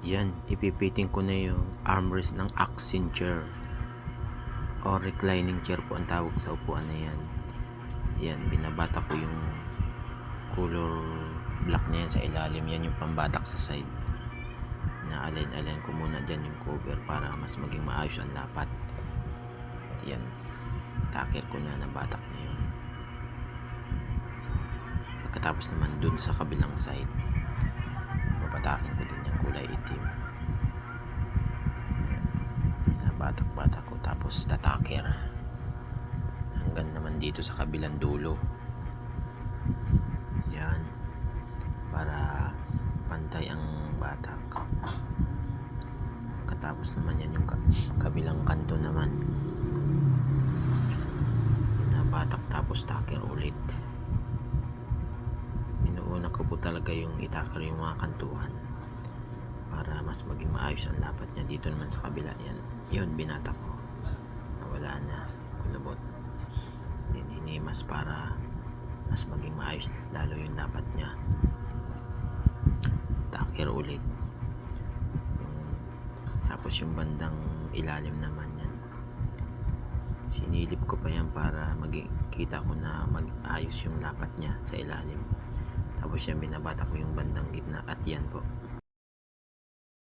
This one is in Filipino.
Yan, ipipiting ko na yung armrest ng Accent chair o reclining chair po ang tawag sa upuan na yan. Yan, binabata ko yung color black na yan sa ilalim. Yan yung pambatak sa side. Na-align ko muna dyan yung cover para mas maging maayos ang lapat. Yan, takir ko na nabatak na yun. Pagkatapos naman dun sa kabilang side, papatakin ko din yung kulay itim. Batak-batak ko, tapos tatakir hanggang naman dito sa kabilang dulo. Yan, para pantay ang batak. Pagkatapos naman yan yung kabilang kanto naman, batak tapos takir ulit. Inuuna ko po talaga yung itakir yung mga kantuhan para mas maging maayos ang lapat niya. Dito naman sa kabila yan, yun binata ko, nawala na kulabot, hinimas para mas maging maayos lalo yung lapat niya. Takir ulit tapos yung bandang ilalim naman yan, sinilip ko pa yan para magkita ko na mag-ayos yung lapat niya sa ilalim. Tapos yan binabata ko yung bandang gitna at yan po,